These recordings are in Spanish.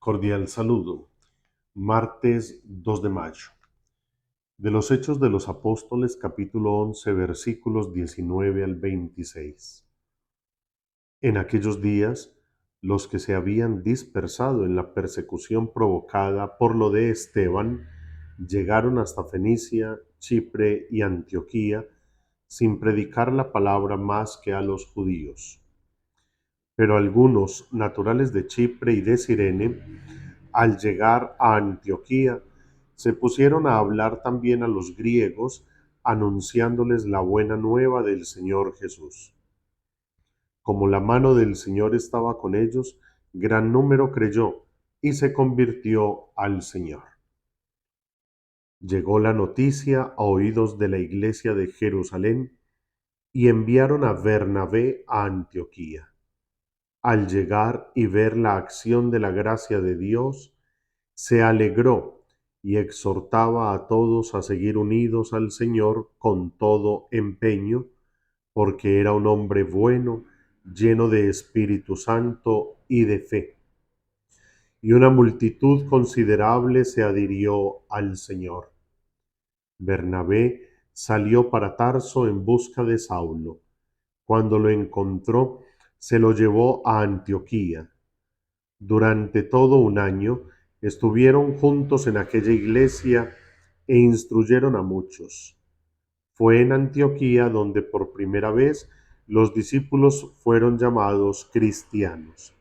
Cordial saludo. Martes 2 de mayo. De los Hechos de los Apóstoles, capítulo 11, versículos 19 al 26. En aquellos días, los que se habían dispersado en la persecución provocada por lo de Esteban, llegaron hasta Fenicia, Chipre y Antioquía, sin predicar la palabra más que a los judíos. Pero algunos, naturales de Chipre y de Cirene, al llegar a Antioquía, se pusieron a hablar también a los griegos, anunciándoles la buena nueva del Señor Jesús. Como la mano del Señor estaba con ellos, gran número creyó y se convirtió al Señor. Llegó la noticia a oídos de la iglesia de Jerusalén y enviaron a Bernabé a Antioquía. Al llegar y ver la acción de la gracia de Dios, se alegró y exhortaba a todos a seguir unidos al Señor con todo empeño, porque era un hombre bueno, lleno de Espíritu Santo y de fe. Y una multitud considerable se adhirió al Señor. Bernabé salió para Tarso en busca de Saulo. Cuando lo encontró, se lo llevó a Antioquía. Durante todo un año estuvieron juntos en aquella iglesia e instruyeron a muchos. Fue en Antioquía donde por primera vez los discípulos fueron llamados cristianos.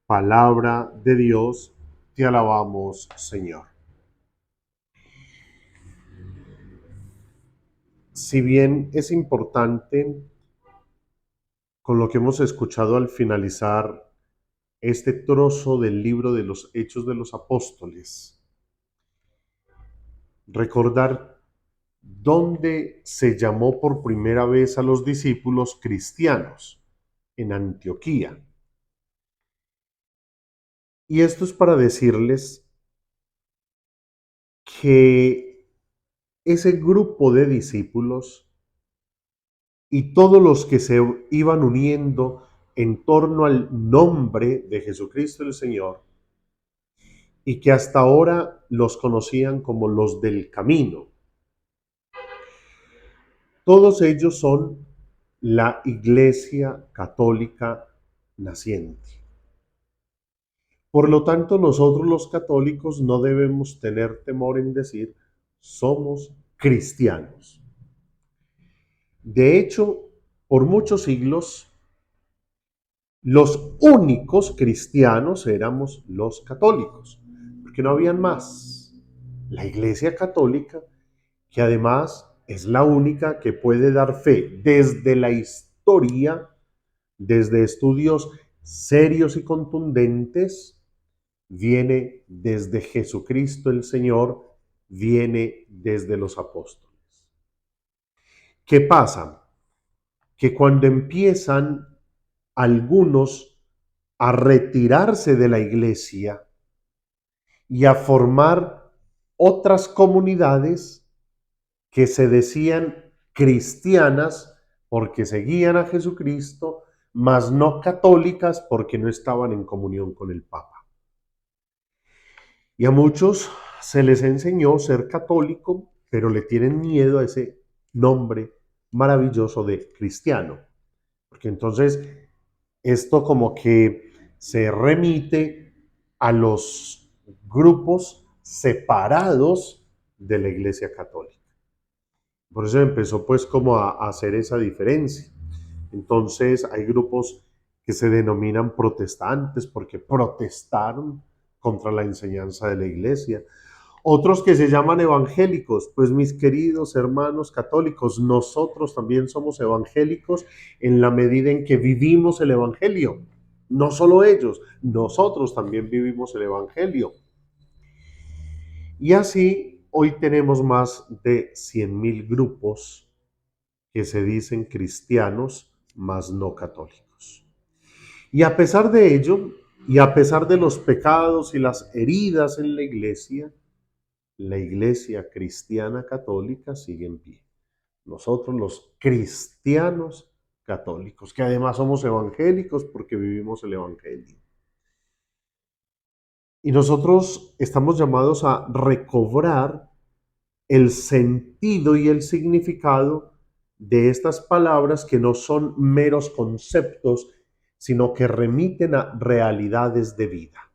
Palabra de Dios, te alabamos, Señor. Si bien es importante, con lo que hemos escuchado al finalizar este trozo del libro de los Hechos de los Apóstoles, recordar dónde se llamó por primera vez a los discípulos cristianos, en Antioquía. Y esto es para decirles que ese grupo de discípulos y todos los que se iban uniendo en torno al nombre de Jesucristo el Señor, y que hasta ahora los conocían como los del camino, todos ellos son la Iglesia Católica naciente. Por lo tanto, nosotros los católicos no debemos tener temor en decir somos cristianos. De hecho, por muchos siglos, los únicos cristianos éramos los católicos, porque no habían más. La Iglesia Católica, que además es la única que puede dar fe desde la historia, desde estudios serios y contundentes, viene desde Jesucristo el Señor, viene desde los apóstoles. ¿Qué pasa? Que cuando empiezan algunos a retirarse de la iglesia y a formar otras comunidades que se decían cristianas porque seguían a Jesucristo, mas no católicas porque no estaban en comunión con el Papa. Y a muchos se les enseñó ser católico, pero le tienen miedo a ese nombre maravilloso de cristiano. Porque entonces esto como que se remite a los grupos separados de la Iglesia Católica. Por eso empezó pues como a hacer esa diferencia. Entonces hay grupos que se denominan protestantes porque protestaron contra la enseñanza de la iglesia. Otros que se llaman evangélicos, pues mis queridos hermanos católicos, nosotros también somos evangélicos en la medida en que vivimos el evangelio. No solo ellos, nosotros también vivimos el evangelio. Y así hoy tenemos más de 100,000 grupos que se dicen cristianos, mas no católicos. Y a pesar de ello, y a pesar de los pecados y las heridas en la iglesia cristiana católica sigue en pie. Nosotros los cristianos católicos, que además somos evangélicos porque vivimos el evangelio. Y nosotros estamos llamados a recobrar el sentido y el significado de estas palabras que no son meros conceptos, sino que remiten a realidades de vida.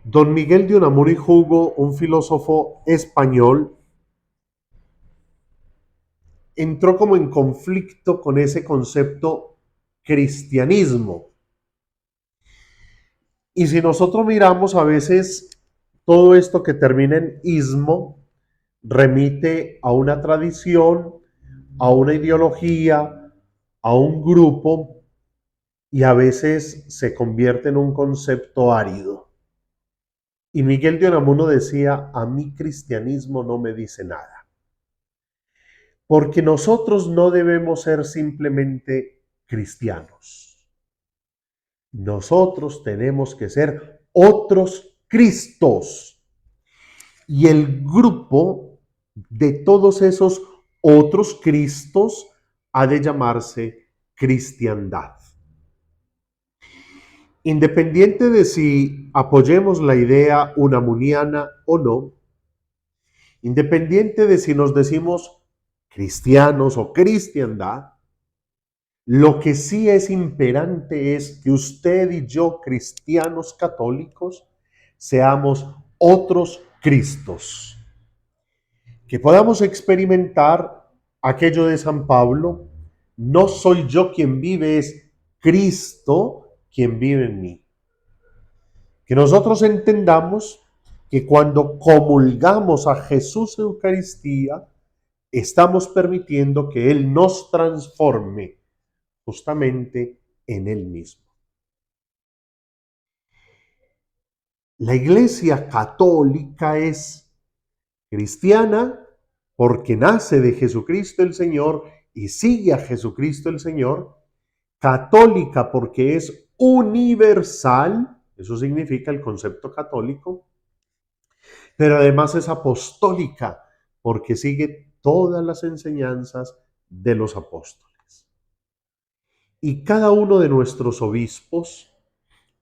Don Miguel de Unamuno y Hugo, un filósofo español, entró como en conflicto con ese concepto cristianismo. Y si nosotros miramos a veces todo esto que termina en ismo, remite a una tradición, a una ideología, a un grupo, y a veces se convierte en un concepto árido. Y Miguel de Unamuno decía, a mí cristianismo no me dice nada. Porque nosotros no debemos ser simplemente cristianos. Nosotros tenemos que ser otros Cristos. Y el grupo de todos esos otros Cristos ha de llamarse cristiandad. Independiente de si apoyemos la idea unamuniana o no, independiente de si nos decimos cristianos o cristiandad, lo que sí es imperante es que usted y yo, cristianos católicos, seamos otros Cristos, que podamos experimentar aquello de San Pablo, no soy yo quien vive, es Cristo quien vive en mí. Que nosotros entendamos que cuando comulgamos a Jesús en Eucaristía, estamos permitiendo que Él nos transforme justamente en Él mismo. La Iglesia católica es cristiana porque nace de Jesucristo el Señor y sigue a Jesucristo el Señor, católica porque es universal, eso significa el concepto católico, pero además es apostólica porque sigue todas las enseñanzas de los apóstoles. Y cada uno de nuestros obispos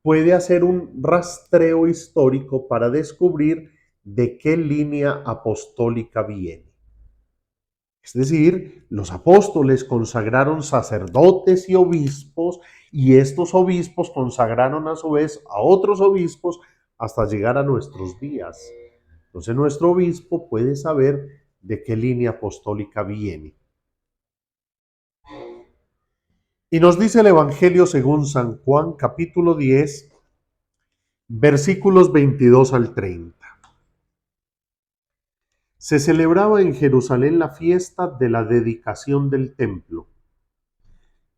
puede hacer un rastreo histórico para descubrir de qué línea apostólica viene. Es decir, los apóstoles consagraron sacerdotes y obispos, y estos obispos consagraron a su vez a otros obispos hasta llegar a nuestros días. Entonces nuestro obispo puede saber de qué línea apostólica viene. Y nos dice el Evangelio según San Juan, capítulo 10, versículos 22 al 30. Se celebraba en Jerusalén la fiesta de la dedicación del templo.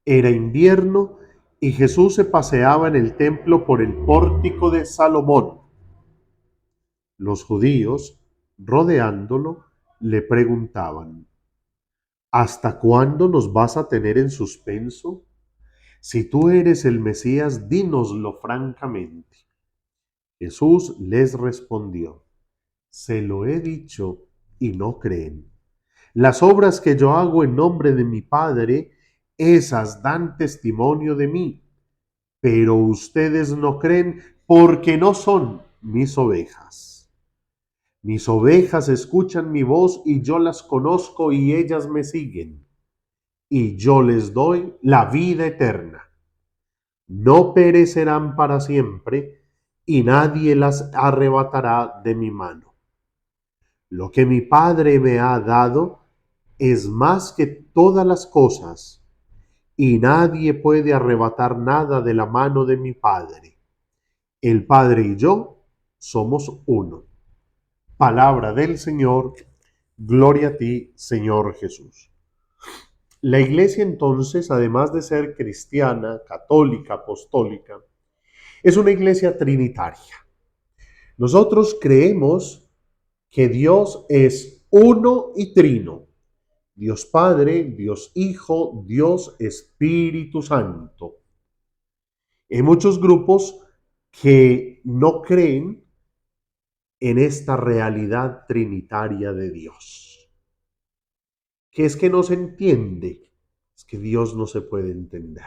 Era invierno y Jesús se paseaba en el templo por el pórtico de Salomón. Los judíos, rodeándolo, le preguntaban, ¿hasta cuándo nos vas a tener en suspenso? Si tú eres el Mesías, dínoslo francamente. Jesús les respondió, se lo he dicho y no creen. Las obras que yo hago en nombre de mi Padre, esas dan testimonio de mí, pero ustedes no creen porque no son mis ovejas. Mis ovejas escuchan mi voz y yo las conozco y ellas me siguen, y yo les doy la vida eterna. No perecerán para siempre, y nadie las arrebatará de mi mano. Lo que mi Padre me ha dado es más que todas las cosas, y nadie puede arrebatar nada de la mano de mi Padre. El Padre y yo somos uno. Palabra del Señor, gloria a ti, Señor Jesús. La Iglesia entonces, además de ser cristiana, católica, apostólica, es una iglesia trinitaria. Nosotros creemos que Dios es uno y trino. Dios Padre, Dios Hijo, Dios Espíritu Santo. Hay muchos grupos que no creen en esta realidad trinitaria de Dios. ¿Qué es que no se entiende? Es que Dios no se puede entender.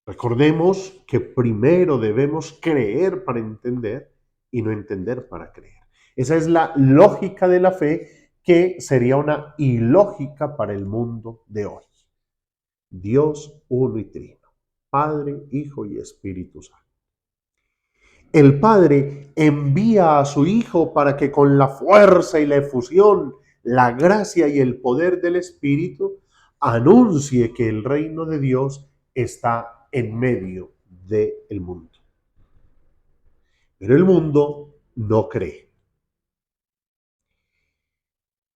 Recordemos que primero debemos creer para entender y no entender para creer. Esa es la lógica de la fe, que sería una ilógica para el mundo de hoy. Dios uno y trino, Padre, Hijo y Espíritu Santo. El Padre envía a su Hijo para que con la fuerza y la efusión, la gracia y el poder del Espíritu, anuncie que el reino de Dios está en medio del mundo. Pero el mundo no cree.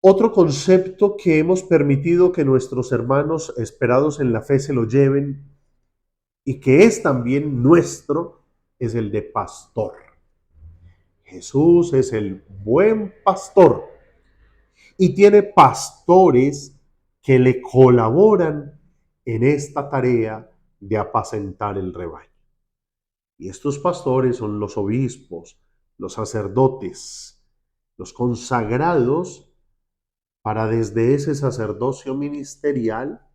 Otro concepto que hemos permitido que nuestros hermanos esperados en la fe se lo lleven y que es también nuestro es el de pastor. Jesús es el buen pastor y tiene pastores que le colaboran en esta tarea de apacentar el rebaño. Y estos pastores son los obispos, los sacerdotes, los consagrados para desde ese sacerdocio ministerial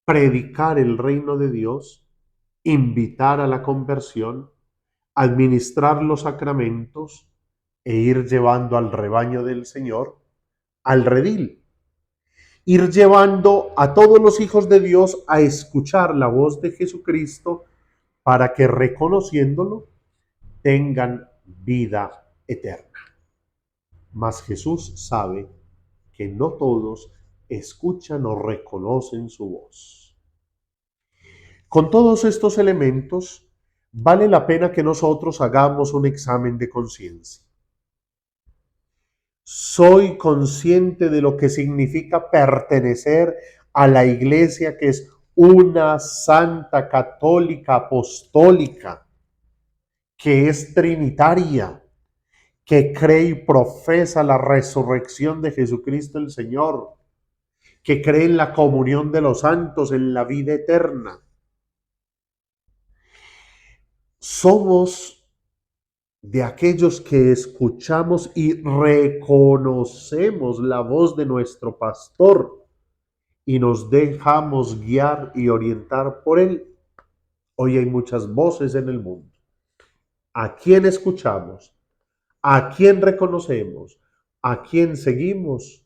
predicar el reino de Dios, invitar a la conversión, administrar los sacramentos e ir llevando al rebaño del Señor al redil. Ir llevando a todos los hijos de Dios a escuchar la voz de Jesucristo para que, reconociéndolo, tengan vida eterna. Mas Jesús sabe que no todos escuchan o reconocen su voz. Con todos estos elementos, vale la pena que nosotros hagamos un examen de conciencia. Soy consciente de lo que significa pertenecer a la iglesia, que es una santa, católica, apostólica, que es trinitaria, que cree y profesa la resurrección de Jesucristo el Señor, que cree en la comunión de los santos, en la vida eterna. Somos de aquellos que escuchamos y reconocemos la voz de nuestro pastor y nos dejamos guiar y orientar por él. Hoy hay muchas voces en el mundo. ¿A quién escuchamos? ¿A quién reconocemos? ¿A quién seguimos?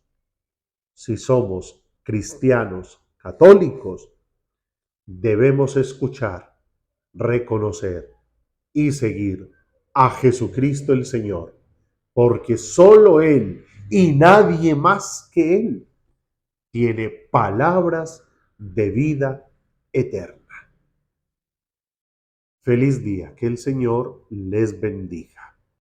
Si somos cristianos católicos, debemos escuchar, reconocer y seguir a Jesucristo el Señor, porque solo Él y nadie más que Él tiene palabras de vida eterna. Feliz día, que el Señor les bendiga.